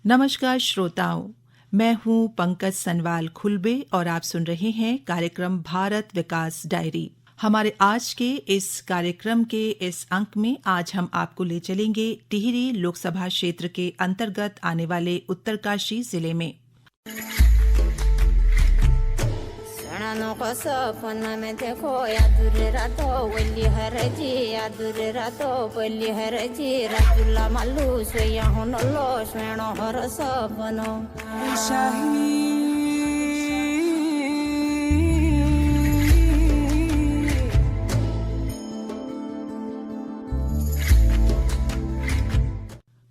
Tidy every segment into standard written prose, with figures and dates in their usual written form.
नमस्कार श्रोताओं, मैं हूं पंकज सनवाल खुलबे और आप सुन रहे हैं कार्यक्रम भारत विकास डायरी। हमारे आज के इस कार्यक्रम के इस अंक में आज हम आपको ले चलेंगे टिहरी लोकसभा क्षेत्र के अंतर्गत आने वाले उत्तरकाशी जिले में।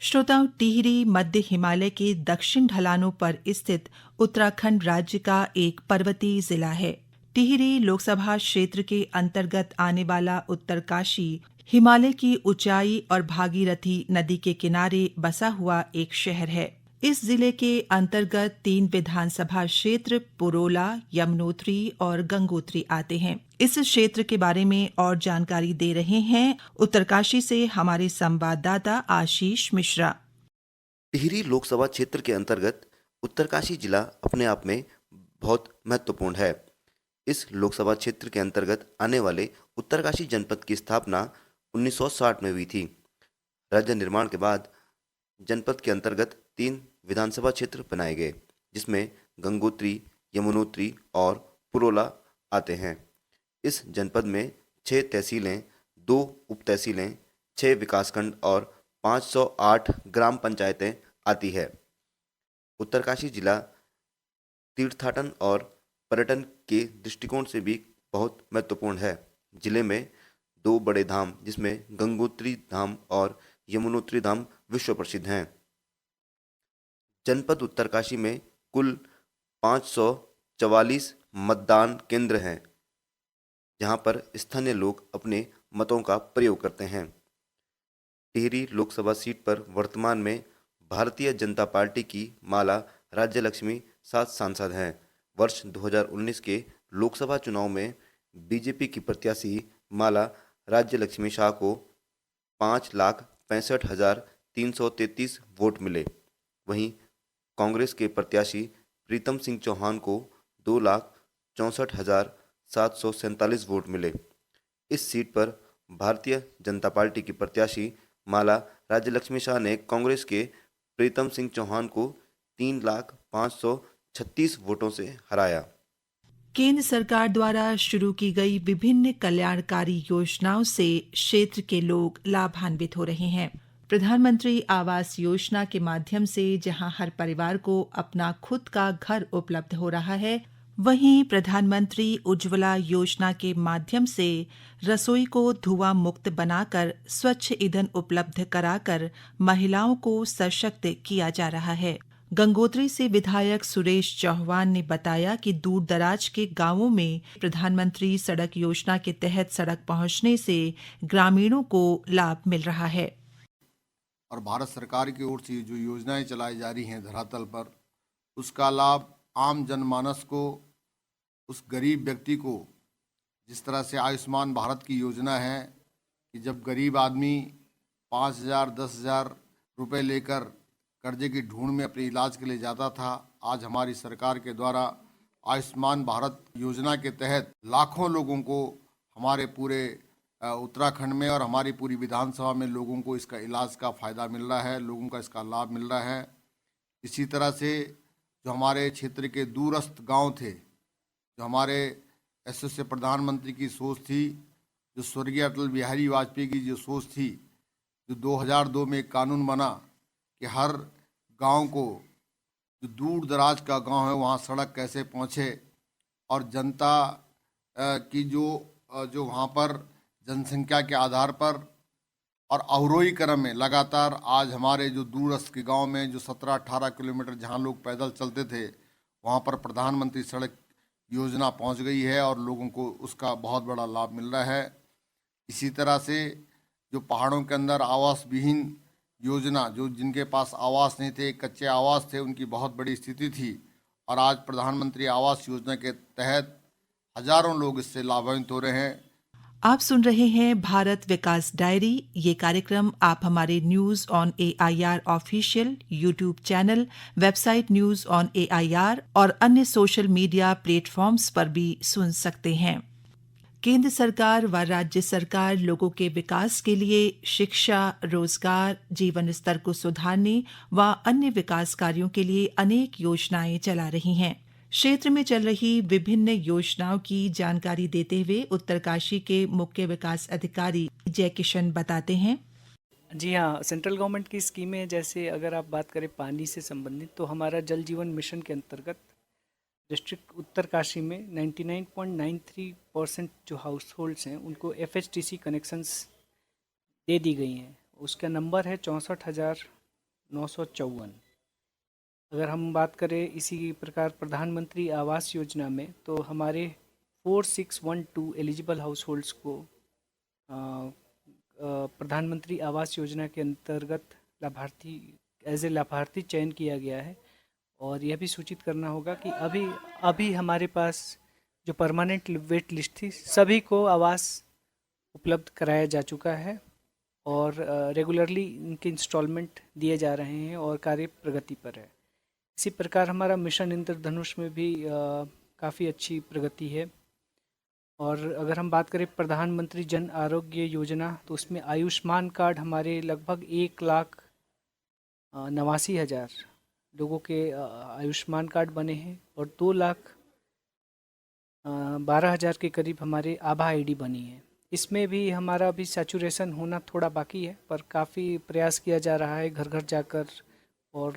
श्रोताओं, टिहरी मध्य हिमालय के दक्षिण ढलानों पर स्थित उत्तराखंड राज्य का एक पर्वतीय जिला है। टिहरी लोकसभा क्षेत्र के अंतर्गत आने वाला उत्तरकाशी हिमालय की ऊंचाई और भागीरथी नदी के किनारे बसा हुआ एक शहर है। इस जिले के अंतर्गत 3 विधानसभा क्षेत्र पुरोला, यमुनोत्री और गंगोत्री आते हैं। इस क्षेत्र के बारे में और जानकारी दे रहे हैं उत्तरकाशी से हमारे संवाददाता आशीष मिश्रा। टिहरी लोकसभा क्षेत्र के अंतर्गत उत्तरकाशी जिला अपने आप में बहुत महत्वपूर्ण है। इस लोकसभा क्षेत्र के अंतर्गत आने वाले उत्तरकाशी जनपद की स्थापना 1960 में हुई थी। राज्य निर्माण के बाद जनपद के अंतर्गत 3 विधानसभा क्षेत्र बनाए गए, जिसमें गंगोत्री, यमुनोत्री और पुरोला आते हैं। इस जनपद में 6 तहसीलें, 2 उप तहसीलें, 6 विकासखंड और 508 ग्राम पंचायतें आती है। उत्तरकाशी जिला तीर्थाटन और पर्यटन के दृष्टिकोण से भी बहुत महत्वपूर्ण है। जिले में 2 बड़े धाम, जिसमें गंगोत्री धाम और यमुनोत्री धाम विश्व प्रसिद्ध हैं। जनपद उत्तरकाशी में कुल 544 मतदान केंद्र हैं, जहां पर स्थानीय लोग अपने मतों का प्रयोग करते हैं। टिहरी लोकसभा सीट पर वर्तमान में भारतीय जनता पार्टी की माला राज्य लक्ष्मी 7 सांसद हैं। वर्ष 2019 के लोकसभा चुनाव में बीजेपी की प्रत्याशी माला राज्य लक्ष्मी शाह को 5,65,333 वोट मिले। वहीं कांग्रेस के प्रत्याशी प्रीतम सिंह चौहान को 2,64,747 वोट मिले। इस सीट पर भारतीय जनता पार्टी की प्रत्याशी माला राज्यलक्ष्मी शाह ने कांग्रेस के प्रीतम सिंह चौहान को 3,05,36 वोटों से हराया। केंद्र सरकार द्वारा शुरू की गई विभिन्न कल्याणकारी योजनाओं से क्षेत्र के लोग लाभान्वित हो रहे हैं। प्रधानमंत्री आवास योजना के माध्यम से जहां हर परिवार को अपना खुद का घर उपलब्ध हो रहा है, वहीं प्रधानमंत्री उज्ज्वला योजना के माध्यम से रसोई को धुआं मुक्त बनाकर स्वच्छ ईंधन उपलब्ध कराकर महिलाओं को सशक्त किया जा रहा है। गंगोत्री से विधायक सुरेश चौहान ने बताया कि दूर दराज के गांवों में प्रधानमंत्री सड़क योजना के तहत सड़क पहुंचने से ग्रामीणों को लाभ मिल रहा है। और भारत सरकार की ओर से जो योजनाएं चलाई जा रही हैं धरातल पर, उसका लाभ आम जनमानस को, उस गरीब व्यक्ति को, जिस तरह से आयुष्मान भारत की योजना है कि जब गरीब आदमी 5,000 10,000 रुपये लेकर कर्जे की ढूंढ में अपने इलाज के लिए जाता था, आज हमारी सरकार के द्वारा आयुष्मान भारत योजना के तहत लाखों लोगों को, हमारे पूरे उत्तराखंड में और हमारी पूरी विधानसभा में लोगों को इसका इलाज का फ़ायदा मिल रहा है, लोगों का इसका लाभ मिल रहा है। इसी तरह से जो हमारे क्षेत्र के दूरस्थ गांव थे, जो हमारे ऐसे प्रधानमंत्री की सोच थी, जो स्वर्गीय अटल बिहारी वाजपेयी की जो सोच थी, जो 2002 में एक कानून बना कि हर गांव को, जो दूर दराज का गांव है, वहां सड़क कैसे पहुंचे, और जनता की जो वहां पर जनसंख्या के आधार पर और अवरोही क्रम में लगातार आज हमारे जो दूरस्थ के गांव में जो 17-18 किलोमीटर जहां लोग पैदल चलते थे, वहां पर प्रधानमंत्री सड़क योजना पहुंच गई है और लोगों को उसका बहुत बड़ा लाभ मिल रहा है। इसी तरह से जो पहाड़ों के अंदर आवास विहीन योजना, जो जिनके पास आवास नहीं थे, कच्चे आवास थे, उनकी बहुत बड़ी स्थिति थी, और आज प्रधानमंत्री आवास योजना के तहत हजारों लोग इससे लाभान्वित हो रहे हैं। आप सुन रहे हैं भारत विकास डायरी। ये कार्यक्रम आप हमारे news on AIR official YouTube channel, website news on AIR और अन्य सोशल मीडिया प्लेटफॉर्म्स पर भी सुन सकते हैं। केंद्र सरकार व राज्य सरकार लोगों के विकास के लिए शिक्षा, रोजगार, जीवन स्तर को सुधारने व अन्य विकास कार्यों के लिए अनेक योजनाएं चला रही हैं। क्षेत्र में चल रही विभिन्न योजनाओं की जानकारी देते हुए उत्तरकाशी के मुख्य विकास अधिकारी जय किशन बताते हैं। जी हाँ, सेंट्रल गवर्नमेंट की स्कीमें, जैसे अगर आप बात करें पानी से संबंधित, तो हमारा जल जीवन मिशन के अंतर्गत डिस्ट्रिक्ट उत्तरकाशी में 99.93% जो हाउस होल्ड्स हैं उनको FHTC कनेक्शंस दे दी गई हैं। उसका नंबर है 64,954। अगर हम बात करें इसी प्रकार प्रधानमंत्री आवास योजना में, तो हमारे 4612 एलिजिबल हाउस होल्ड्स को प्रधानमंत्री आवास योजना के अंतर्गत लाभार्थी चयन किया गया है। और यह भी सूचित करना होगा कि अभी हमारे पास जो परमानेंट वेट लिस्ट थी, सभी को आवास उपलब्ध कराया जा चुका है और रेगुलरली इनके इंस्टॉलमेंट दिए जा रहे हैं और कार्य प्रगति पर है। इसी प्रकार हमारा मिशन इंद्रधनुष में भी काफ़ी अच्छी प्रगति है। और अगर हम बात करें प्रधानमंत्री जन आरोग्य योजना, तो उसमें आयुष्मान कार्ड हमारे लगभग 1,89,000 लोगों के आयुष्मान कार्ड बने हैं और 2,12,000 के करीब हमारे आभा ID बनी है। इसमें भी हमारा अभी सैचुरेशन होना थोड़ा बाकी है, पर काफ़ी प्रयास किया जा रहा है घर घर जाकर और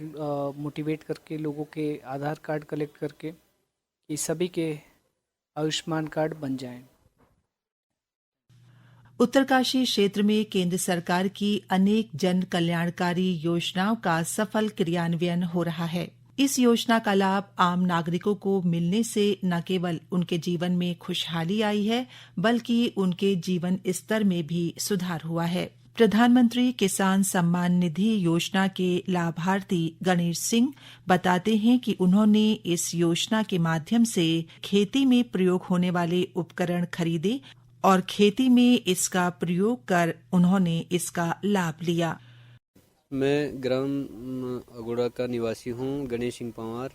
मोटिवेट करके लोगों के आधार कार्ड कलेक्ट करके कि सभी के आयुष्मान कार्ड बन जाएं। उत्तरकाशी क्षेत्र में केंद्र सरकार की अनेक जन कल्याणकारी योजनाओं का सफल क्रियान्वयन हो रहा है। इस योजना का लाभ आम नागरिकों को मिलने से न केवल उनके जीवन में खुशहाली आई है, बल्कि उनके जीवन स्तर में भी सुधार हुआ है। प्रधानमंत्री किसान सम्मान निधि योजना के लाभार्थी गणेश सिंह बताते हैं कि उन्होंने इस योजना के माध्यम से खेती में प्रयोग होने वाले उपकरण खरीदे और खेती में इसका प्रयोग कर उन्होंने इसका लाभ लिया। मैं ग्राम अगोड़ा का निवासी हूँ, गणेश सिंह पंवार।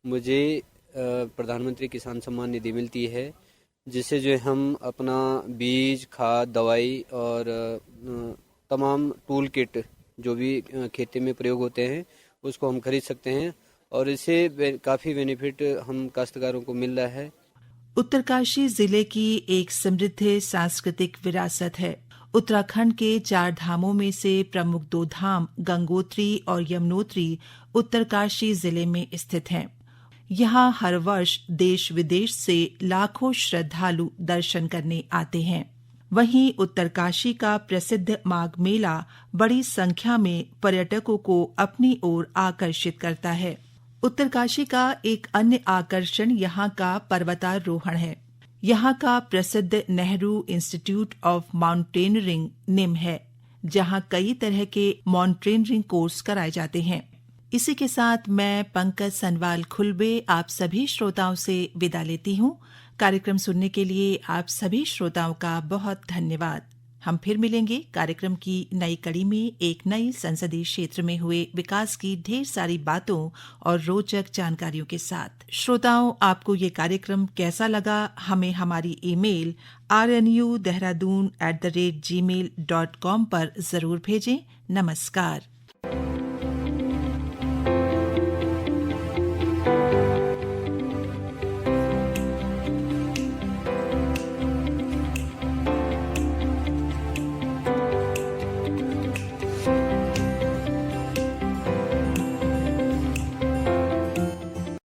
मुझे प्रधानमंत्री किसान सम्मान निधि मिलती है, जिससे जो हम अपना बीज, खाद, दवाई और तमाम टूल किट जो भी खेती में प्रयोग होते हैं उसको हम खरीद सकते हैं और इससे काफ़ी बेनिफिट हम काश्तकारों को मिल रहा है। उत्तरकाशी जिले की एक समृद्ध सांस्कृतिक विरासत है। उत्तराखंड के 4 धामों में से प्रमुख 2 धाम गंगोत्री और यमुनोत्री उत्तरकाशी जिले में स्थित हैं। यहाँ हर वर्ष देश विदेश से लाखों श्रद्धालु दर्शन करने आते हैं। वहीं उत्तरकाशी का प्रसिद्ध माघ मेला बड़ी संख्या में पर्यटकों को अपनी ओर आकर्षित करता है। उत्तरकाशी का एक अन्य आकर्षण यहाँ का पर्वतारोहण है। यहाँ का प्रसिद्ध नेहरू इंस्टीट्यूट ऑफ माउंटेनियरिंग निम है, जहाँ कई तरह के माउंटेनियरिंग कोर्स कराए जाते हैं। इसी के साथ मैं पंकज सनवाल खुलबे आप सभी श्रोताओं से विदा लेती हूँ। कार्यक्रम सुनने के लिए आप सभी श्रोताओं का बहुत धन्यवाद। हम फिर मिलेंगे कार्यक्रम की नई कड़ी में एक नई संसदीय क्षेत्र में हुए विकास की ढेर सारी बातों और रोचक जानकारियों के साथ। श्रोताओं, आपको ये कार्यक्रम कैसा लगा हमें हमारी ईमेल rnu.dehradun@gmail.com पर जरूर भेजें। नमस्कार।